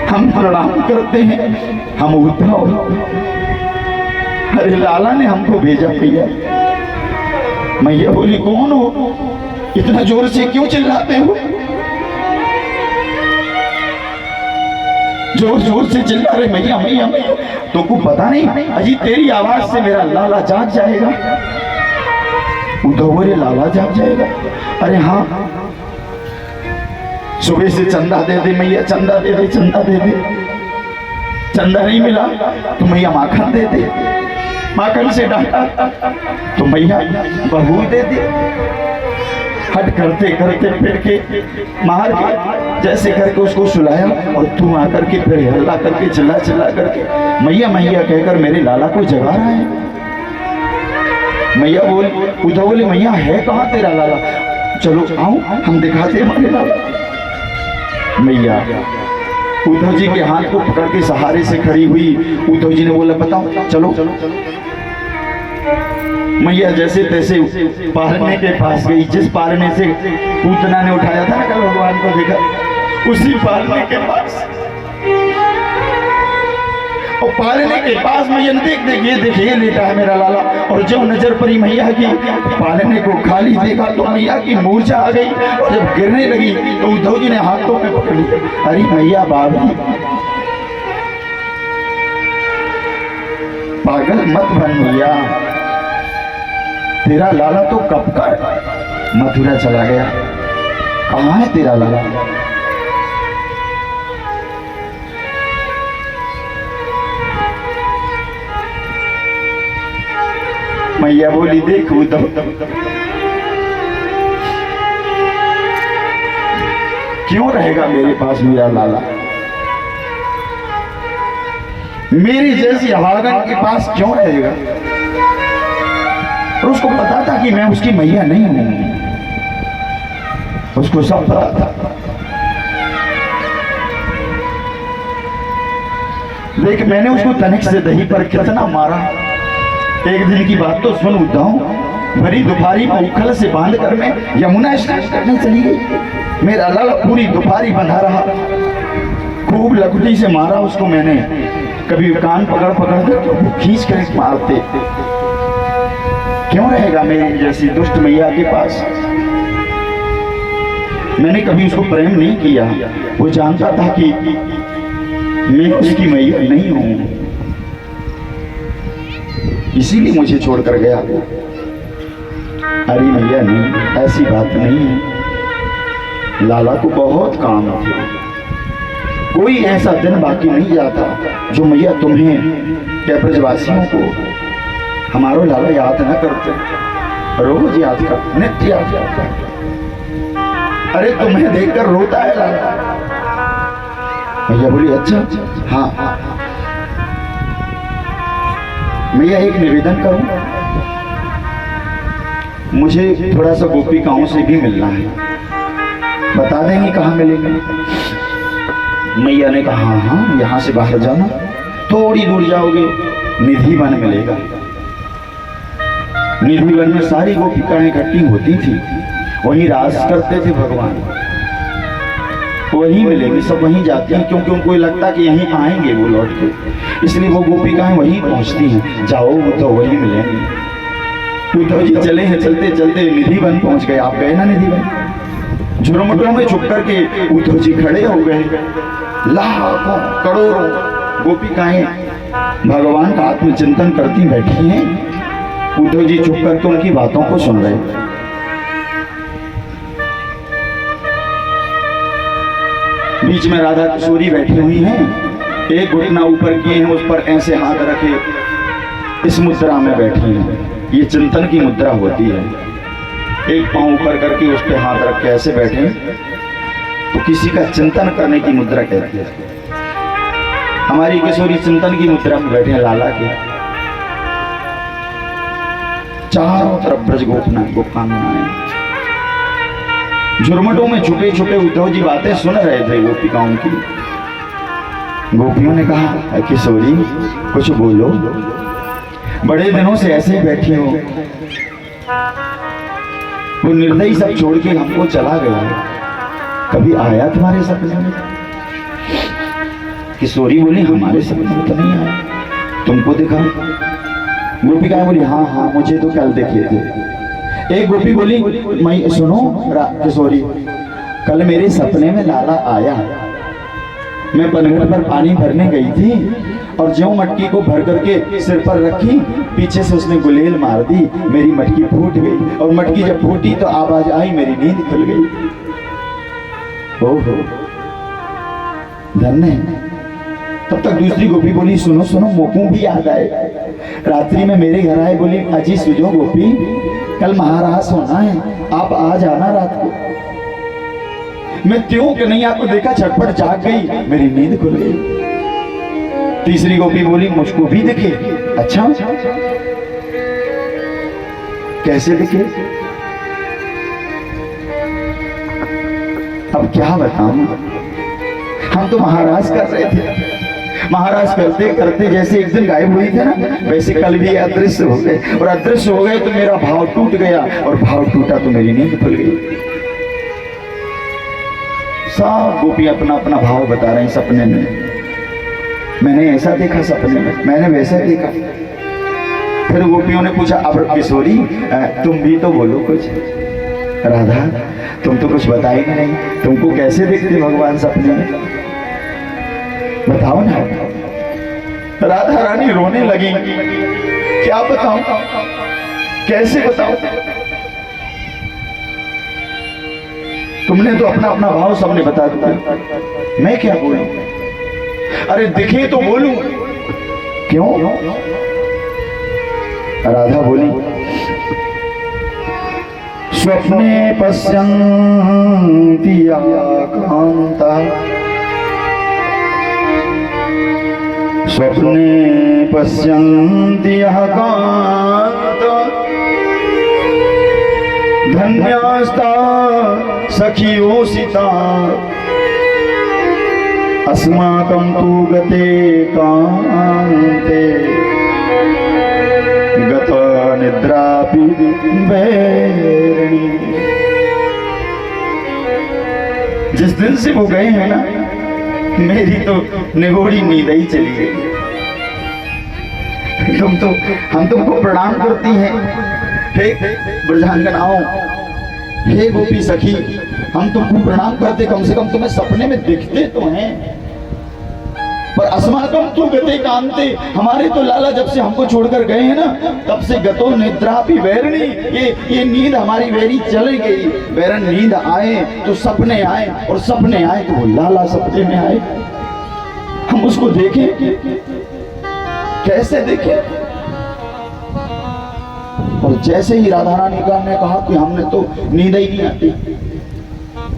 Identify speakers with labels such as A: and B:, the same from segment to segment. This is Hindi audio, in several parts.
A: हम प्रणाम करते हैं, हम उद्धव। अरे लाला ने हमको भेजा भैया। मैया बोली कौन हो, इतना जोर से क्यों चिल्लाते हो? जोर जोर से चिल्ला रहे मैया मैया मैया। तुमको पता नहीं अजी तेरी आवाज से मेरा लाला जाग जाएगा। उद्धव बोले लाला जाग जाएगा? अरे हाँ, सुबह से चंदा दे दे मैया, चंदा दे दे, चंदा दे दे। चंदा नहीं मिला तो मैया माखन दे दे। माखन से डांटा तो मैया बहू दे दे। हट करते करते फिर के मार के जैसे करके उसको सुलाया और तू आकर के फिर हल्ला करके चिल्ला चिल्ला करके मैया मैया कहकर मेरे लाला को जगा रहा है। मैया बोल उद्धव बोले मैया है कहाँ तेरा लाला? चलो आओ हम दिखाते हमारे लाला। मैया उद्धव जी के हाथ को पकड़ के सहारे से खड़ी हुई। उद्धव जी ने बोला बताओ चलो। मैया जैसे तैसे पालने के पास गई। जिस पालने से पूतना ने उठाया था ना कल भगवान को देखा, उसी पालने के पास। और पालने के पास मैया ने देखिए लेटा है मेरा लाला। और जब नजर पड़ी मैया की पालने को खाली देखा तो मैया की मूर्छा आ गई। और जब गिरने लगी तो उद्धव जी ने हाथों में पकड़ी। अरे मैया बाबू पागल मत बन मैया, तेरा लाला तो कब का मथुरा चला गया। कहाँ है तेरा लाला? मैया बोली देख उद्धव, क्यों रहेगा मेरे पास मेरा लाला? मेरी जैसी अभागन के पास क्यों रहेगा? और उसको पता था कि मैं उसकी मैया नहीं हूं, उसको सब पता था। देख मैंने उसको तनिक से दही पर कितना मारा। एक दिन की बात तो सुन उद्धव, भरी दोपहरी में उखल से बांध कर मैं यमुना स्नान करने चली गई। मेरा लाला पूरी दोपहरी बंधा रहा। खूब लकुटी से मारा उसको मैंने। कभी कान पकड़ पकड़ कर खींच कर मारते। क्यों रहेगा मेरी जैसी दुष्ट मैया के पास? मैंने कभी उसको प्रेम नहीं किया। वो जानता था कि मैं उसकी मैया नहीं हूं, इसीलिए मुझे छोड़कर गया। अरे मैया नहीं, ऐसी बात नहीं है। लाला को बहुत काम थे। कोई ऐसा दिन बाकी नहीं जाता जो मैया तुम्हें क्या ब्रजवासियों को हमारो लाला याद न करते। रोज याद कर, नित्य याद कर। अरे तुम्हें देखकर रोता है लाला। मैया बोली अच्छा हाँ। मैया एक निवेदन करूं, मुझे थोड़ा सा गोपिकाओं से भी मिलना है, बता देंगे कहाँ मिलेंगे? मैया ने कहा हाँ यहाँ से बाहर जाना, थोड़ी दूर जाओगे निधि वन मिलेगा। निधि वन में सारी गोपिकाएं इकट्ठी होती थी, वहीं रास करते थे भगवान। वहीं मिलेंगे, सब वहीं जाती हैं क्योंकि उनको लगता कि यहीं आएंगे वो लौट के, इसलिए वो गोपिकाएं वहीं पहुंचती हैं। जाओ वो तो वहीं मिलेंगे। उद्धव जी चले हैं, चलते चलते निधि वन पहुंच गए। आप गए ना निधि वन? झुरमुटों में छुप करके उद्धव जी खड़े हो गए। लाखों करोड़ों गोपिकाएं भगवान का आत्मचिंतन करती बैठी हैं। उद्धव जी चुप करके उनकी बातों को सुन रहे। बीच में राधा किशोरी बैठी हुई हैं, एक घुटना ऊपर किए हैं, उस पर ऐसे हाथ रखे इस मुद्रा में बैठी हैं। ये चिंतन की मुद्रा होती है। एक पांव ऊपर करके उस पर हाथ रख के ऐसे बैठे तो किसी का चिंतन करने की मुद्रा कहती है। हमारी किशोरी चिंतन की मुद्रा में बैठे हैं लाला के। चारों तरफ ब्रज गोपकांगनाएं झुरमुटों में छुपे छुपे उद्धव जी बातें सुन रहे थे गोपिकाओं की। गोपियों ने कहा किशोरी कुछ बोलो, बड़े दिनों से ऐसे ही बैठी हो। वो निर्दयी सब छोड़ के हमको चला गया। कभी आया तुम्हारे सपने में? किशोरी बोली हमारे सपने में तो नहीं आया, तुमको देखा? गोपिका बोली हाँ हाँ मुझे तो कल देखे थे। एक गोपी बोली मैं सुनो किशोरी, कल मेरे सपने में लाला आया, मैं पनघट पर पानी भरने गई थी और ज्यों मटकी को भर करके सिर पर रखी, पीछे से उसने गुलेल मार दी, मेरी मटकी फूट गई और मटकी जब फूटी तो आवाज आई, मेरी नींद खुल गई। ओहो धन्य। तब तक दूसरी गोपी बोली सुनो सुनो मोकू भी याद आए, रात्रि में मेरे घर आए, बोली अजी सुजो गोपी कल महाराज होना है, आप आ जाना रात को। मैं त्यों कि नहीं आपको देखा झटपट जाग गई, मेरी नींद खुल गई। तीसरी गोपी बोली मुझको भी दिखे। अच्छा कैसे दिखे? अब क्या बताऊं, हम तो महाराज कर रहे थे, महाराज करते करते जैसे एक दिन गायब हुई थे ना, वैसे कल भी अदृश्य हो गए, और अदृश्य हो गए तो मेरा भाव टूट गया, और भाव टूटा तो मेरी नींद खुल गई। सब गोपी अपना अपना भाव बता रहे हैं सपने में, मैंने ऐसा देखा सपने में, मैंने वैसा देखा। फिर गोपियों ने पूछा अब किशोरी तुम भी तो बोलो कुछ। राधा तुम तो कुछ बताएगी नहीं, तुमको कैसे देखते भगवान सपने में, बताओ ना। राधा रानी रोने लगी, क्या बताऊं, कैसे बताऊं? तुमने तो अपना अपना भाव सबने बता दिया, मैं क्या बोलूं? अरे दिखे तो बोलूं, क्यों? राधा बोली स्वप्ने पश्यन्ति या कांता, स्वप्ने पश्यन्ति यः कांता, धन्यास्ता सखियोषिता, अस्माकं तु गते कान्ते, गता निद्रापि वैरिणी। जिस दिन से वो गए हैं ना, मेरी तो निगोड़ी नींद ही चली गई। हम तुमको प्रणाम करती हैं, हे ब्रजांगनाओं, हे गोपी सखी, हम तुमको प्रणाम करते, कम से कम तुम्हें सपने में दिखते तो हैं। पर अस्माकं तु गते कांते, हमारे तो लाला जब से हमको छोड़कर गए हैं ना, तब से गतो निद्रापि वैरिणी, ये नींद हमारी वैरी चली गई। वैरन नींद आए तो सपने आए, और सपने आए तो वो लाला सपने में आए। हम उसको देखें, कैसे देखें? और जैसे ही राधा रानी ने कहा कि हमने तो नींद ही नहीं आती,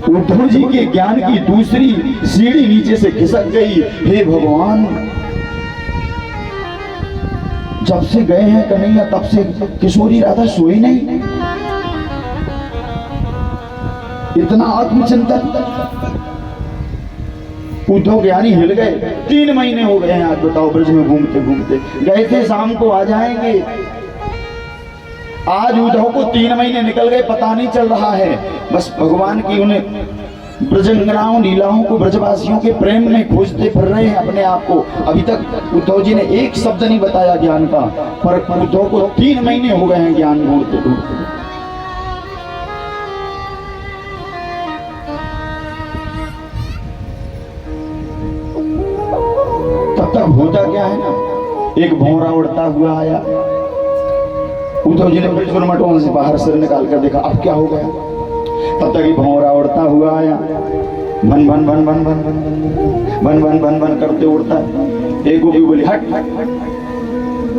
A: उद्धव जी के ज्ञान की दूसरी सीढ़ी नीचे से खिसक गई। हे भगवान, जब से गए हैं कन्हैया तब से किशोरी राधा सोई नहीं। इतना आत्मचिंतन। उद्धव ज्ञानी हिल गए। 3 महीने हो गए हैं, आज बताओ, ब्रज में घूमते घूमते। गए थे शाम को आ जाएंगे, आज उद्धव को 3 महीने निकल गए, पता नहीं चल रहा है। बस भगवान की उन्हें ब्रजंगनाओं लीलाओं को, ब्रजवासियों के प्रेम में खोजते फिर रहे हैं अपने आप को। अभी तक उद्धव जी ने एक शब्द नहीं बताया ज्ञान का, पर उद्धव को 3 महीने हो गए हैं ज्ञान ढूंढते ढूंढते। तब तक होता क्या है ना, एक भौरा उड़ता हुआ आया। उद्धव जी ने ब्रजपुर मटों से बाहर सिर निकाल कर देखा, अब क्या हो गया। तब तक ही भौरा उड़ता हुआ आया, बन बन बन बन बन बन बन बन बन बन करते उड़ता। एक गोपी बोली हट।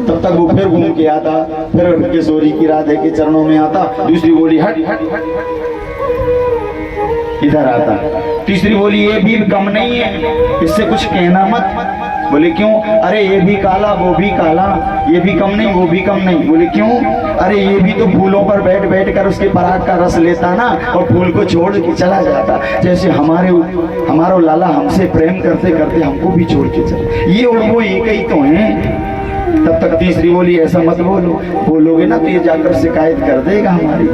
A: तब तक वो फिर घूम के आता, फिर किशोरी की राधे के चरणों में आता। दूसरी बोली हट, इधर आता। तीसरी बोली ये भी कम नहीं है, इससे कुछ कहना मत। बोले क्यों? अरे ये भी काला वो भी काला, ये भी कम नहीं वो भी कम नहीं। बोले क्यों? अरे ये भी तो फूलों पर बैठ बैठ कर उसके पराग का रस लेता ना, और फूल को छोड़ के चला जाता। जैसे हमारा लाला हमसे प्रेम करते करते हमको भी छोड़ के चले, ये और वो एक ही तो हैं। तब तक तीसरी बोली ऐसा मत बोलो, बोलोगे ना तो ये जाकर शिकायत कर देगा हमारी।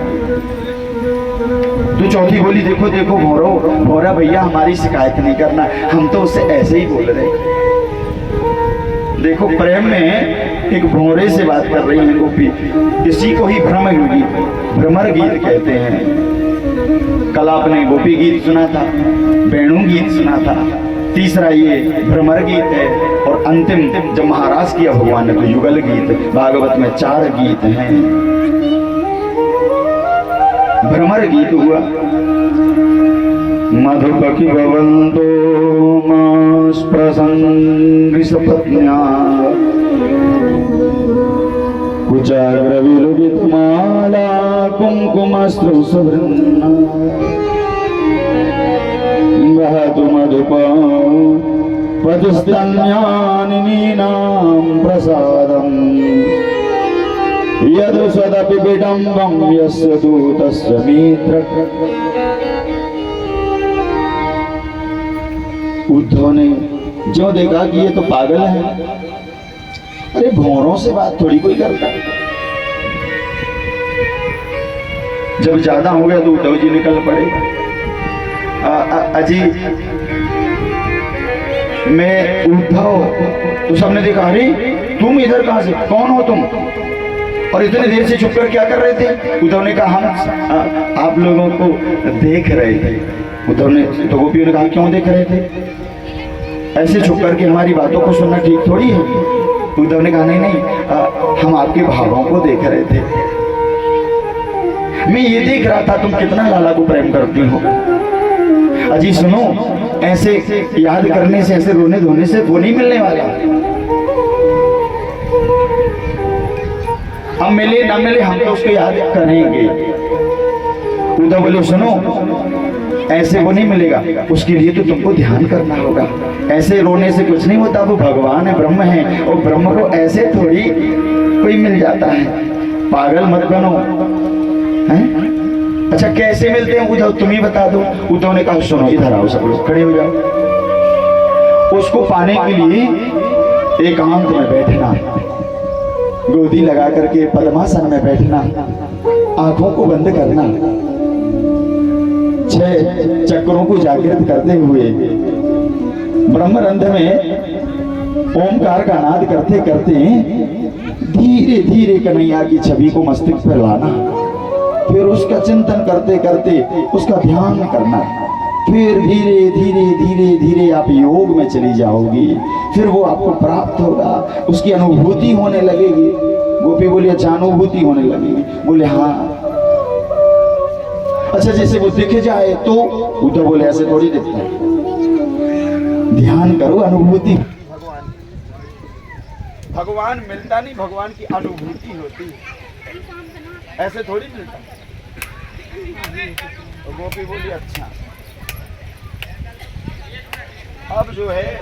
A: तो चौथी बोली, देखो देखो भौरो, भौरा भैया हमारी शिकायत नहीं करना, हम तो उससे ऐसे ही बोल रहे। देखो प्रेम में एक भौरे से बात कर रही है गोपी, इसी को ही भ्रमर गीत कहते हैं। कल आपने गोपी गीत सुना था, वेणु गीत सुना था, तीसरा ये भ्रमर गीत है, और अंतिम जब महाराज किया भगवान ने तो युगल गीत। भागवत में 4 गीत हैं। भ्रमर गीत हुआ, मधुपकी भवंतो मास प्रसंग सपत्न्या कुचाग्र विलुबित माला कुंकुमस्त्रु सुवृन्ना वहतु मधुप पदस्तन्यानिनीनां प्रसादम् यदु सदपि विडम्बं यस्य दूतस्य मित्र। उद्धव ने जो देखा कि ये तो पागल है, अरे भौरों से बात थोड़ी कोई करता। जब ज्यादा हो गया तो उद्धव जी निकल पड़े। अजी मैं उद्धव, तो सबने देखा, अरे तुम इधर कहां से, कौन हो तुम, और इतने देर से छुप कर क्या कर रहे थे? उद्धव ने कहा हम आप लोगों को देख रहे थे। उद्धव ने तो गोपियों ने कहा क्यों देख रहे थे? ऐसे छुप करके हमारी बातों को सुनना ठीक थोड़ी है। उद्धव ने कहा नहीं नहीं, हम आपके भावों को देख रहे थे। मैं ये देख रहा था तुम कितना लाला को प्रेम करती हो। अजी सुनो, ऐसे याद करने से, ऐसे रोने धोने से वो नहीं मिलने वाला। हम मिले ना मिले हम तो उसको याद करेंगे। उद्धव बोले सुनो, ऐसे वो नहीं मिलेगा, उसके लिए तो तुमको ध्यान करना होगा। ऐसे रोने से कुछ नहीं होता, वो भगवान है, ब्रह्म है, और ब्रह्म को ऐसे थोड़ी कोई मिल जाता है। पागल मत बनो, हैं? अच्छा कैसे मिलते हैं उद्धव, तुम ही बता दो। उद्धव ने कहा सुनो, इधर आओ, सब लोग खड़े हो जाओ। उसको पाने के लिए एकांत में बैठना, गोदी लगा करके पद्मासन में बैठना, आंखों को बंद करना, 6 चक्रों को जागृत करते हुए ब्रह्मरंध में ओमकार का नाद करते करते धीरे धीरे कन्हैया की छवि को मस्तिष्क पर लाना, फिर उसका चिंतन करते करते उसका ध्यान करना, फिर धीरे धीरे धीरे धीरे आप योग में चली जाओगी, फिर वो आपको प्राप्त होगा, उसकी अनुभूति होने लगेगी। गोपी बोली अच्छा अनुभूति होने लगेगी? बोले हाँ। अच्छा जैसे वो दिख जाए तो? उद्धव बोले ऐसे थोड़ी दिखता है, ध्यान करो, अनुभूति। भगवान मिलता नहीं, भगवान की अनुभूति होती है, ऐसे थोड़ी मिलता। तो गोपी बोली अच्छा। अब जो है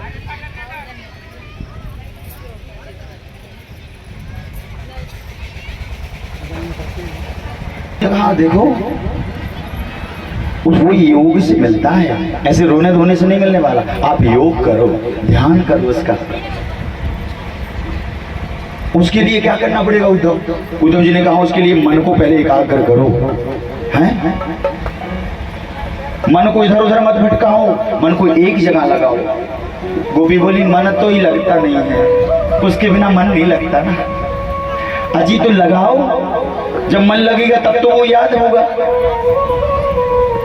A: हाँ देखो, वो योग से मिलता है, ऐसे रोने धोने से नहीं मिलने वाला। आप योग करो, ध्यान करो उसका। उसके लिए क्या करना पड़ेगा उद्धव? उद्धव जी ने कहा उसके लिए मन को पहले एकाग्र करो, हैं? मन को इधर उधर मत भटकाओ, मन को एक जगह लगाओ। गोपी बोली मन तो ही लगता नहीं है, उसके बिना मन नहीं लगता ना। अजी तो लगाओ, जब मन लगेगा तब तो वो याद होगा।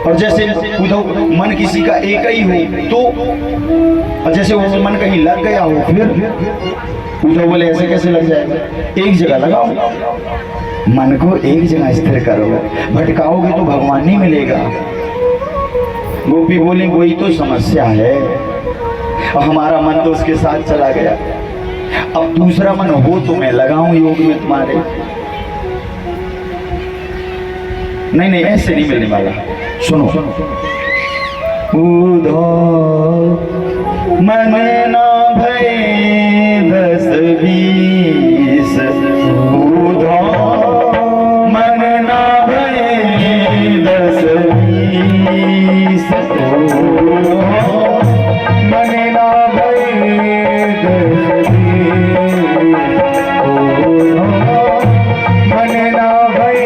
A: और जैसे उद्धव मन किसी का एक ही हो तो, और जैसे वो मन कहीं लग गया हो, फिर उद्धव बोले ऐसे कैसे लग जाएगा? एक जगह लगाओ, मन को एक जगह स्थिर करो, भटकाओगे तो भगवान नहीं मिलेगा। गोपी बोली वही तो समस्या है, और हमारा मन तो उसके साथ चला गया। अब दूसरा मन हो तो मैं लगाऊं योग में तुम्हारे? नहीं नहीं, ऐसे नहीं मिलने वाला। सुनो, उद्धव मन ना भय 10-20, उद्धव मन ना भय 10-20, मन ना भय 10-20, मन ना भय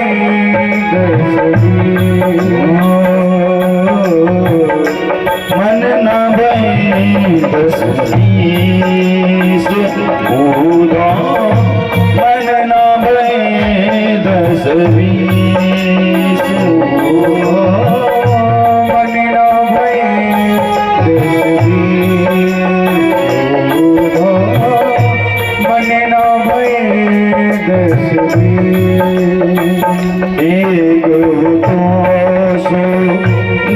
A: 10-20। भई 10 20 ऊधो मन न भई 10 20 मन न भई 10 20 ऊधो मन न भई 10 20 एक तो सो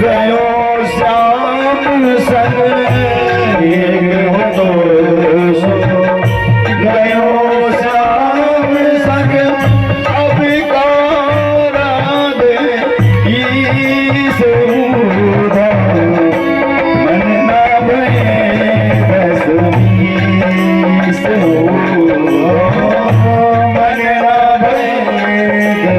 A: गयो श्याम संग एक तो सो गयो श्याम संग अब कारा दे ईस ऊधा मन न भये 10 20 मन न भये 10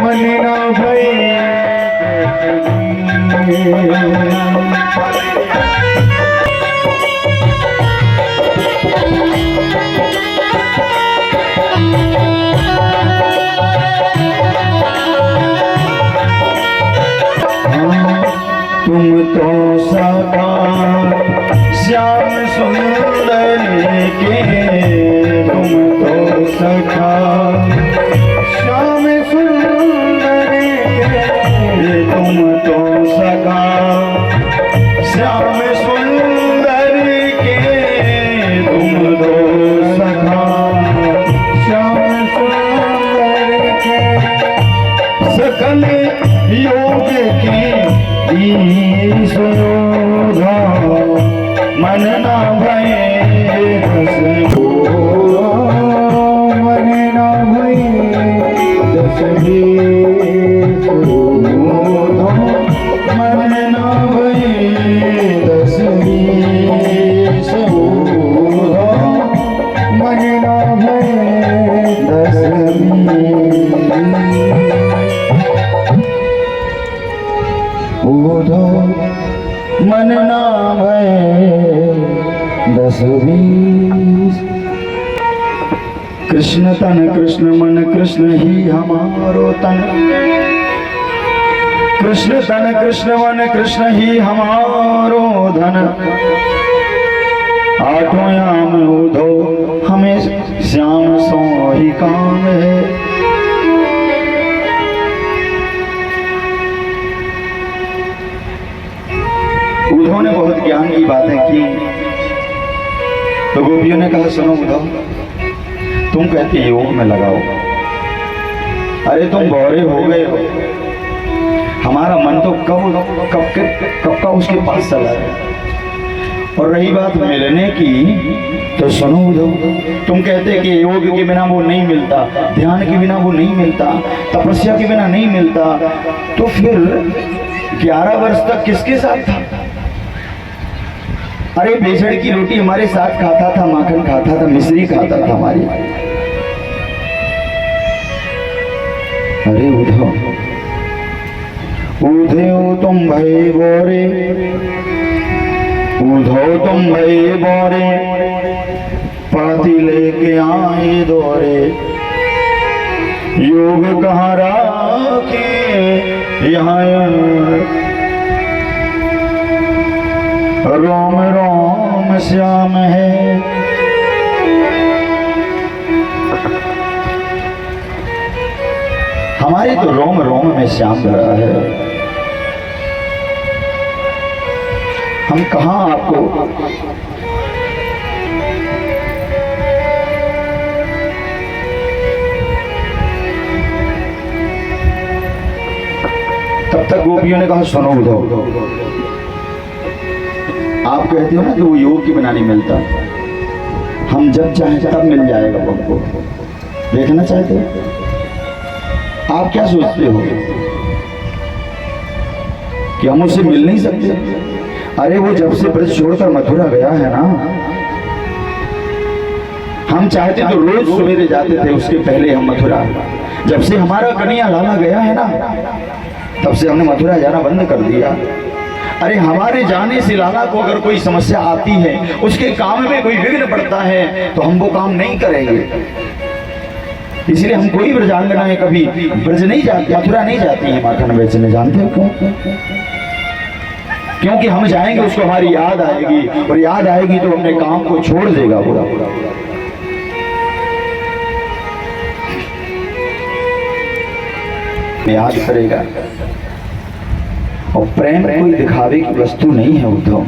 A: मन न भये तुम तो सदा श्याम सुंदर के तुम तो सखा श्याम सुंदर के तुम तो सखा श्याम सुंदर के तुम तो सखा श्याम सुंदर के सकल योग के ईशोधा मन न भये 10 मन न भये 10 20 मन न भये 10 20 मन न भये 10 ऊधो मन न भये 10 20 कृष्ण तन कृष्ण मन कृष्ण ही हमारो तन कृष्ण तन कृष्ण मन कृष्ण ही हमारो धन आठों याम ऊधो हमें श्याम सो ही काम है। उद्धव ने बहुत ज्ञान की बातें की तो गोपियों ने कहा सुनो उद्धव तुम कहते योग में लगाओ, अरे तुम बौरे हो गए हो, हमारा मन तो कब का उसके पास चला है। और रही बात मिलने की तो सुनो उद्धव तुम कहते कि योग के बिना वो नहीं मिलता, ध्यान के बिना वो नहीं मिलता, तपस्या के बिना नहीं मिलता, तो फिर 11 वर्ष तक किसके साथ था? अरे बेसड़ की रोटी हमारे साथ खाता था, माखन खाता था, मिश्री खाता था हमारी। अरे उद्धव तुम भई बोरे, उद्धव तुम भई बोरे, पाती लेके आए दौरे, योग कहाँ राखे यहाँ रोम रोम श्याम है। हमारे तो रोम रोम में श्याम भरा है, हम कहाँ आपको तब तक गोपियों ने कहा सुनो उद्धव आप कहते हो ना कि वो योग के बिना नहीं मिलता, हम जब चाहें तब मिल जाएगा हमको। देखना चाहते हो? आप क्या सोचते हो कि हम उससे मिल नहीं सकते? अरे वो जब से ब्रज छोड़कर मथुरा गया है ना, हम चाहते तो रोज सवेरे जाते थे, उसके पहले हम मथुरा। जब से हमारा कन्हैया लाला गया है ना, तब से हमने मथुरा जाना बंद कर दिया। अरे हमारे जाने से लाला को अगर कोई समस्या आती है, उसके काम में कोई विघ्न पड़ता है, तो हम वो काम नहीं करेंगे। इसलिए हम कोई ब्रजांगनाएं कभी ब्रज नहीं जाती, मथुरा नहीं जाती है माखन बेचने। जानते हो क्यों? क्योंकि हम जाएंगे उसको हमारी याद आएगी, और याद आएगी तो अपने काम को छोड़ देगा पूरा। याद करेगा। और प्रेम कोई दिखावे की वस्तु नहीं है उद्धव।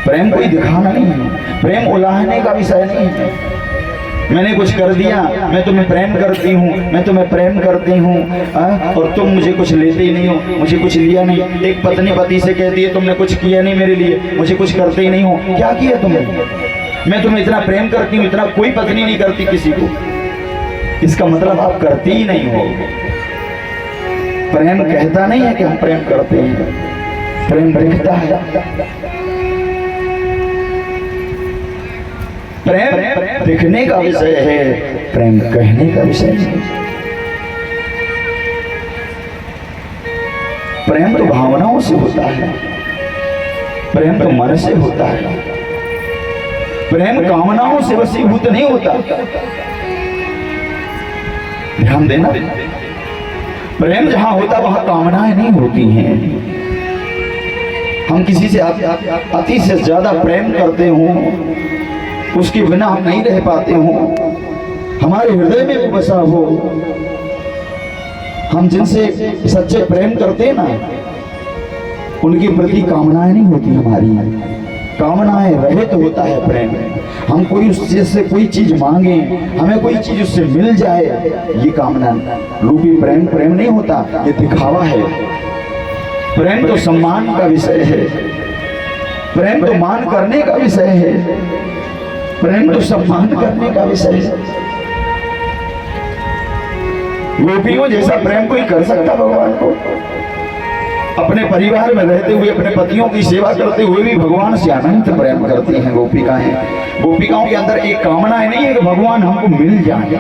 A: प्रेम कोई दिखाना नहीं है, प्रेम उलाहने का विषय नहीं है। मैंने कुछ कर दिया, मैं तुम्हें प्रेम करती हूँ, मैं तुम्हें प्रेम करती हूँ, और तुम मुझे कुछ लेते ही नहीं हो, मुझे कुछ लिया नहीं। एक पत्नी पति से कहती है तुमने कुछ किया नहीं मेरे लिए, मुझे कुछ करते ही नहीं हो। क्या किया तुमने? मैं तुम्हें इतना प्रेम करती हूँ, इतना कोई पत्नी नहीं करती किसी को। इसका मतलब आप करती ही नहीं हो। प्रेम कहता नहीं है कि हम प्रेम करते हैं, प्रेम दिखता है। प्रेम दिखने का विषय है, प्रेम कहने का विषय है। प्रेम तो भावनाओं से होता है, प्रेम तो मन से होता है। प्रेम कामनाओं से वशीभूत नहीं होता। ध्यान देना, प्रेम जहां होता वहां कामनाएं नहीं होती हैं। हम किसी से अति से ज्यादा प्रेम करते हो, उसके बिना हम नहीं रह पाते हो, हमारे हृदय में वो बसा हो। हम जिनसे सच्चे प्रेम करते हैं ना, उनके प्रति कामनाएं नहीं होती हमारी। कामनाएं रहित होता है प्रेम। हम कोई उस चीज से कोई चीज मांगे, हमें कोई चीज उससे मिल जाए, ये कामना रूपी प्रेम प्रेम नहीं होता, ये दिखावा है। प्रेम तो सम्मान का विषय है, प्रेम तो मान करने का विषय है, प्रेम तो सम्मान करने का विषय है। गोपियों जैसा प्रेम कोई कर सकता भगवान को? अपने परिवार में रहते हुए अपने पतियों की सेवा करते हुए भी भगवान से अनंत प्रेम करती हैं गोपिकाएं। गोपिकाओं के अंदर एक कामना नहीं है कि भगवान हमको मिल जाए।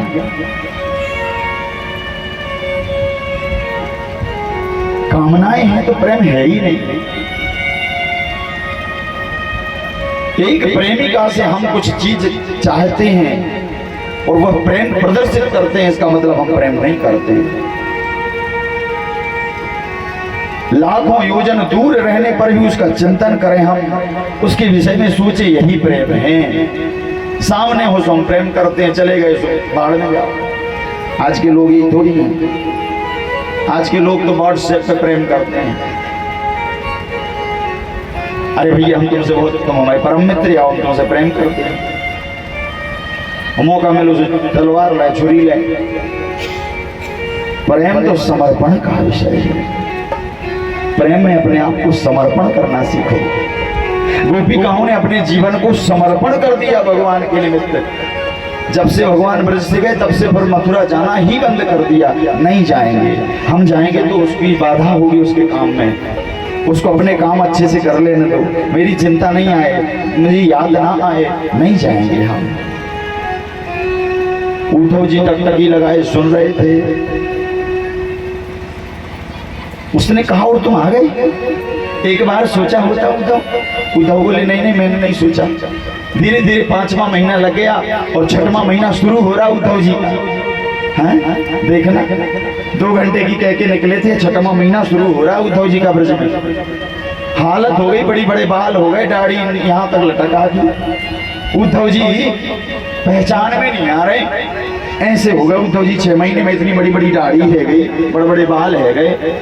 A: कामनाएं हैं तो प्रेम है ही नहीं। एक प्रेमिका से हम कुछ चीज चाहते हैं और वह प्रेम प्रदर्शित करते हैं, इसका मतलब हम प्रेम नहीं करते हैं। लाखों योजन दूर रहने पर भी उसका चिंतन करें, हम उसके विषय में सोचे, यही प्रेम है। सामने हो सो हम प्रेम करते हैं, चले गए सो बाढ़ में जाओ। आज के लोग ये थोड़ी हैं। आज के लोग तो व्हाट्सएप पे प्रेम करते हैं। अरे भैया हम तुमसे बहुत कम, हमारे परम मित्र आओ, हम तुमसे प्रेम करते हैं। मौका मिलो तलवार लाए, छुरी लाए। प्रेम तो समर्पण का विषय है। प्रेम में अपने आप को समर्पण करना सीखो। गोपिकाओं ने अपने जीवन को समर्पण कर दिया भगवान के निमित्त। जब से भगवान ब्रज से गए तब से फिर मथुरा जाना ही बंद कर दिया। नहीं जाएंगे, हम जाएंगे तो उसकी बाधा होगी उसके काम में। उसको अपने काम अच्छे से कर लेने दो, मेरी चिंता नहीं आए, मुझे याद ना आए, नहीं जाएंगे हम। उद्धव जी टकटकी लगाए सुन रहे थे। उसने कहा और तुम आ गए? एक बार सोचा होता उद्धव? उद्धव बोले नहीं नहीं मैंने नहीं सोचा। धीरे धीरे 5वां महीना लग गया और 6वां महीना शुरू हो रहा उद्धव जी। हैं देखना, 2 घंटे की कह के निकले थे, 6वां महीना शुरू हो रहा उद्धव जी का ब्रज में। हालत हो गई, बड़ी बड़े बाल हो गए, दाढ़ी यहाँ तक लटका दी। उद्धव जी पहचान में नहीं आ रहे, ऐसे हो गए उद्धव जी। 6 महीने में इतनी बड़ी बड़ी दाढ़ी है गई, बड़े बड़े बाल है गए,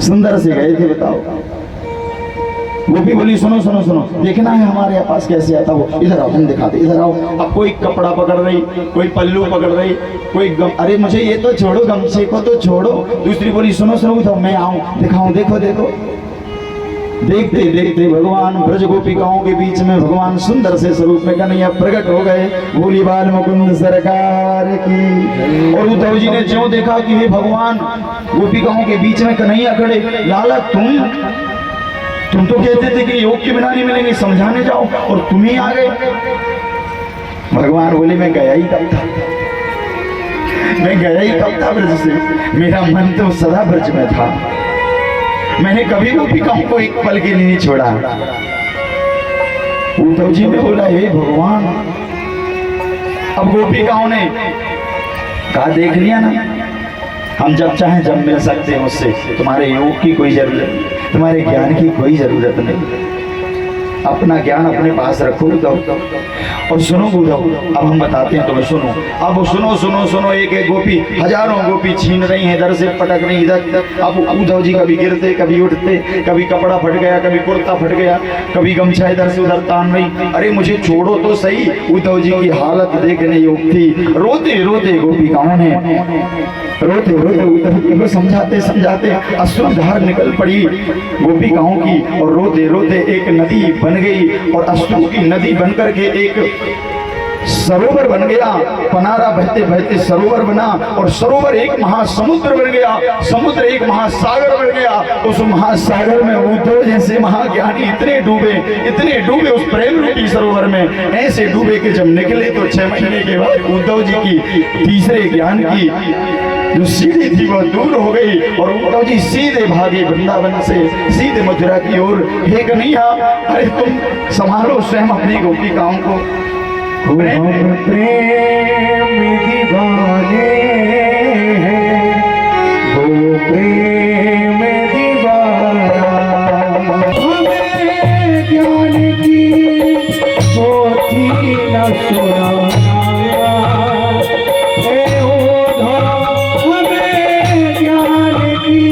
A: सुंदर से गए थे। बताओ। वो भी बोली सुनो सुनो सुनो, देखना है हमारे पास कैसे आता वो, इधर आओ हम दिखाते, इधर आओ। अब कोई कपड़ा पकड़ रही, कोई पल्लू पकड़ रही, कोई अरे मुझे ये तो छोड़ो, गमछे को तो छोड़ो। दूसरी बोली सुनो सुनो तो मैं आऊं, दिखाऊं, देखो देखो। देखते देखते भगवान ब्रज गोपिकाओं के बीच में भगवान सुंदर से स्वरूप में कन्हैया प्रकट हो गए। बोली बाल मुकुंद सरकार की। और उद्धव जी ने जो देखा कि हे भगवान, गोपिकाओं के बीच में कन्हैया खड़े। लाला तुम तो कहते थे कि योग के बिना नहीं मिलेंगे, समझाने जाओ, और तुम ही आ गए। भगवान बोले मैं गया ही कब था, मैं गया ही कब था ब्रज से। मेरा मन तो सदा ब्रज में था, मैंने कभी गोपिकाओं को एक पल के लिए नहीं छोड़ा। उद्धव जी ने बोला हे भगवान, अब गोपिकाओं ने कहा देख लिया ना, हम जब चाहें जब मिल सकते हैं उससे, तुम्हारे योग की कोई जरूरत नहीं, तुम्हारे ज्ञान की कोई जरूरत नहीं, अपना ज्ञान अपने पास रखो उद्धव। और सुनो उद्धव, अब हम बताते हैं तुम्हें, सुनो अब सुनो सुनो सुनो। एक एक गोपी, हजारों गोपी छीन रही हैं, इधर से पटक रही इधर। अब उद्धव जी कभी गिरते, कभी उठते, कभी कपड़ा फट गया, कभी कुर्ता फट गया, कभी गमछा इधर से उधर तान रही। अरे मुझे छोड़ो तो सही। उद्धव जी की हालत देखने योग्य थी। रोते रोते गोपिकाओं ने, रोते रोते उद्धव जी को समझाते समझाते अश्रुधार निकल पड़ी गोपिकाओं की, और रोते रोते एक नदी बन गई, और अश्रु की नदी बनकर के एक सरोवर बन गया। पनारा बहते बहते सरोवर बना, और सरोवर एक महासमुद्र बन गया, समुद्र एक महासागर बन गया। उस महासागर में उद्धव जैसे महाज्ञानी इतने डूबे उस प्रेम रूपी सरोवर में, ऐसे डूबे कि जब निकले तो 6 महीने के बाद उद्धव जी की तीसरे ज्ञान की जो सीढ़ी थी वह दूर हो गई, और उद्धव जी सीधे भागे वृंदावन से, सीधे मथुरा की ओर। हे कन्हैया, अरे तुम संभालो स्वयं अपनी गोपिकाओं को।
B: हम प्रेम दीवाने हैं, वो प्रेम दीवाना, हमें ज्ञान की पोथी न सुनाना। हे उद्धव, हमें ज्ञान की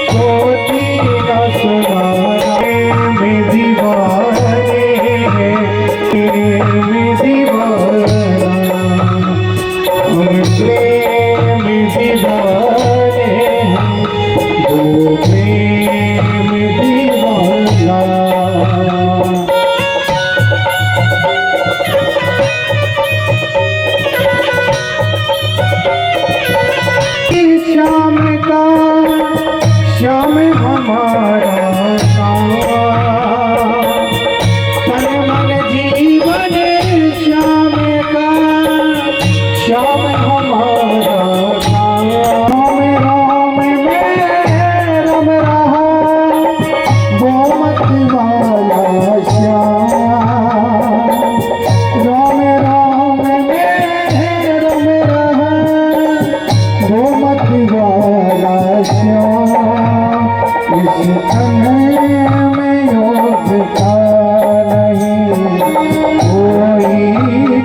B: पोथी न सुनाना। प्रेम दीवाने हैं, प्रेम श्याम हमारा तन मन जीवन श्याम का, श्याम हमारा राम राम में रम रहा गोमत वाला श्याम। राम राम में रम रहा गोमत वाला श्याम। इस अनय में योग का नहीं कोई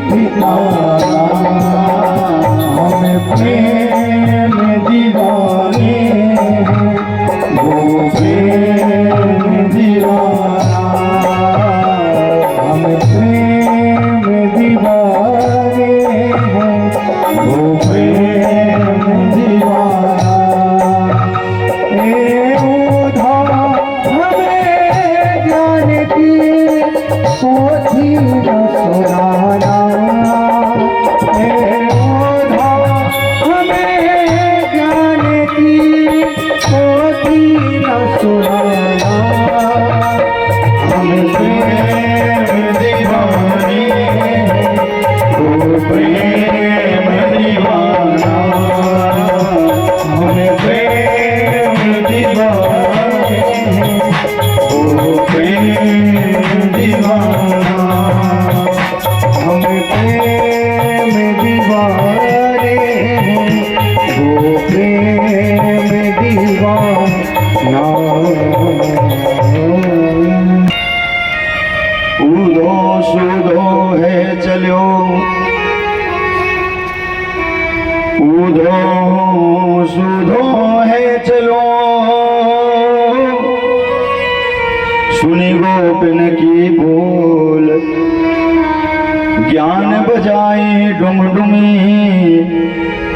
B: ठिकाना। हम प्रेम दीवाने हैं, वो प्रेम दीवाना। हम प्रेम दीवाने हैं, वो प्रेम दीवाना। पोथी न सुनाना, हमें ज्ञान की पोथी न सुनाना। हम प्रेम दीवाने हैं, वो प्रेम दीवाना। हम प्रेम दीवाने हैं, वो प्रेम दीवाना। हम प्रेम दीवाने हैं, वो प्रेम दीवाना।
A: उदो सुदो है चलो, उदो सुदो है चलो, सुनी गोपिन की बोल, ज्ञान बजाए डुमडुमी,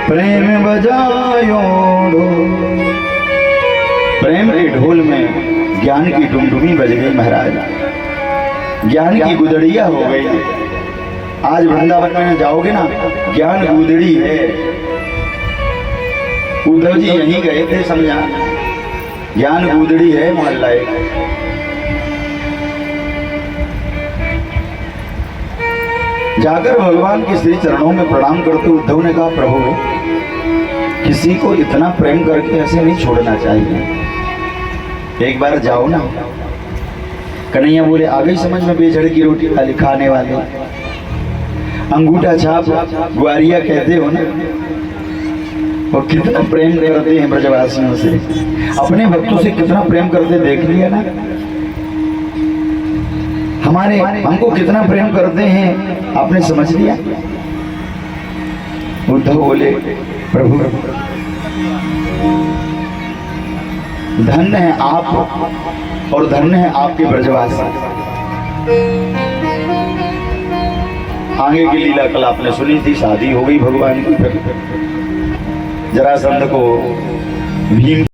A: प्रेम बजायो ढोल। प्रेम के ढोल में ज्ञान की डुमडुमी बज गई महाराज, ज्ञान की गुदड़िया हो गई। आज वृंदावन में जाओगे ना, ज्ञान गुदड़ी है। उद्धव जी यहीं गए थे समझा, ज्ञान गुदड़ी है मोहल्ला एक। जाकर भगवान के श्री चरणों में प्रणाम करते उद्धव ने कहा, प्रभु किसी को इतना प्रेम करके ऐसे नहीं छोड़ना चाहिए, एक बार जाओ ना। कन्हैया बोले, आ गई समझ में बेजड़ की रोटी खाली खाने वाले। अंगूठा छाप ग्वारिया कहते हो ना, वो कितना प्रेम करते हैं ब्रजवासियों से, अपने भक्तों से कितना प्रेम करते देख लिया ना। हमारे हमको कितना प्रेम करते हैं आपने समझ लिया। उद्धव बोले प्रभु धन्य है आप और धन्य है आपके ब्रजवासी। आगे की लीला कल आपने सुनी थी, शादी हो गई भगवान की, जरासंध को भीम